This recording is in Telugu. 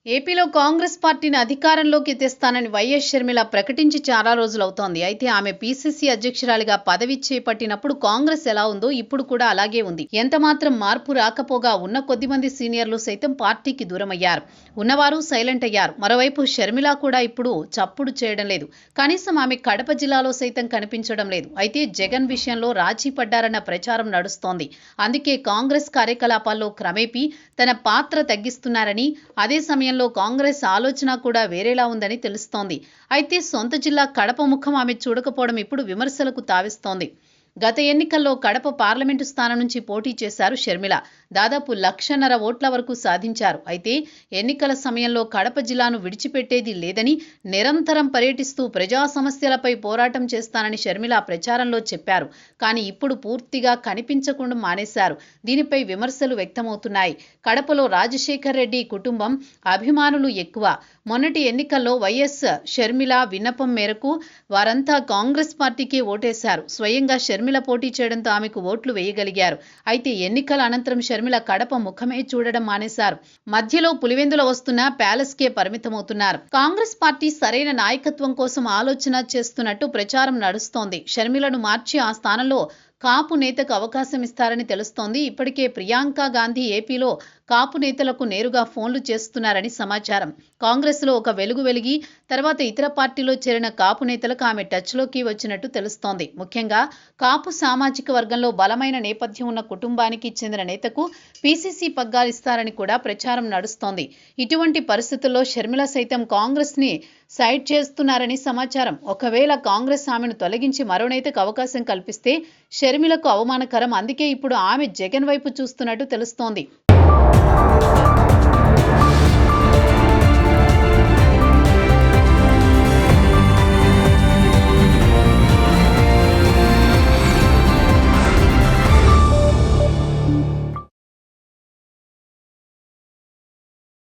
ఏపీలో కాంగ్రెస్ పార్టీని అధికారంలోకి తెస్తానని వైఎస్ షర్మిల ప్రకటించి చాలా రోజులవుతోంది. అయితే ఆమె పీసీసీ అధ్యక్షురాలిగా పదవి చేపట్టినప్పుడు కాంగ్రెస్ ఎలా ఉందో ఇప్పుడు కూడా అలాగే ఉంది. ఎంతమాత్రం మార్పు రాకపోగా ఉన్న కొద్దిమంది సీనియర్లు సైతం పార్టీకి దూరమయ్యారు. ఉన్నవారు సైలెంట్ అయ్యారు. మరోవైపు షర్మిల కూడా ఇప్పుడు చప్పుడు చేయడం లేదు. కనీసం ఆమె కడప జిల్లాలో సైతం కనిపించడం లేదు. అయితే జగన్ విషయంలో రాజీ పడ్డారన్న ప్రచారం నడుస్తోంది. అందుకే కాంగ్రెస్ కార్యకలాపాల్లో క్రమేపీ తన పాత్ర తగ్గిస్తున్నారని, అదే సమయంలో కాంగ్రెస్ ఆలోచన కూడా వేరేలా ఉందని తెలుస్తోంది. అయితే సొంత జిల్లా కడప ముఖం ఆమె చూడకపోవడం ఇప్పుడు విమర్శలకు తావిస్తోంది. గత ఎన్నికల్లో కడప పార్లమెంటు స్థానం నుంచి పోటీ చేశారు షర్మిల. దాదాపు 1,50,000 ఓట్ల వరకు సాధించారు. అయితే ఎన్నికల సమయంలో కడప జిల్లాను విడిచిపెట్టేది లేదని, నిరంతరం పర్యటిస్తూ ప్రజా సమస్యలపై పోరాటం చేస్తానని షర్మిల ప్రచారంలో చెప్పారు. కానీ ఇప్పుడు పూర్తిగా కనిపించకుండా మానేశారు. దీనిపై విమర్శలు వ్యక్తమవుతున్నాయి. కడపలో రాజశేఖర్ రెడ్డి కుటుంబం అభిమానులు ఎక్కువ. మొన్నటి ఎన్నికల్లో వైఎస్ షర్మిల విన్నపం మేరకు వారంతా కాంగ్రెస్ పార్టీకే ఓటేశారు. స్వయంగా షర్మిల పోటీ చేయడంతో ఆమెకు ఓట్లు వేయగలిగారు. అయితే ఎన్నికల అనంతరం షర్మిల కడప ముఖమే చూడడం మానేశారు. మధ్యలో పులివెందుల వస్తున్న ప్యాలెస్కే పరిమితమవుతున్నారు. కాంగ్రెస్ పార్టీ సరైన నాయకత్వం కోసం ఆలోచన చేస్తున్నట్టు ప్రచారం నడుస్తోంది. షర్మిలను మార్చి ఆ స్థానంలో కాపు నేతకు అవకాశం ఇస్తారని తెలుస్తోంది. ఇప్పటికే ప్రియాంక గాంధీ ఏపీలో కాపు నేతలకు నేరుగా ఫోన్లు చేస్తున్నారని సమాచారం. కాంగ్రెస్లో ఒక వెలుగు వెలిగి తర్వాత ఇతర పార్టీలో చేరిన కాపు నేతలకు ఆమె టచ్లోకి వచ్చినట్టు తెలుస్తోంది. ముఖ్యంగా కాపు సామాజిక వర్గంలో బలమైన నేపథ్యం ఉన్న కుటుంబానికి చెందిన నేతకు పీసీసీ పగ్గాలిస్తారని కూడా ప్రచారం నడుస్తోంది. ఇటువంటి పరిస్థితుల్లో షర్మిల సైతం కాంగ్రెస్ని సైడ్ చేస్తున్నారని సమాచారం. ఒకవేళ కాంగ్రెస్ ఆమెను తొలగించి మరో నేతకు అవకాశం కల్పిస్తే షర్మిలకు అవమానకరం. అందుకే ఇప్పుడు ఆమె జగన్ వైపు చూస్తున్నట్టు తెలుస్తోంది.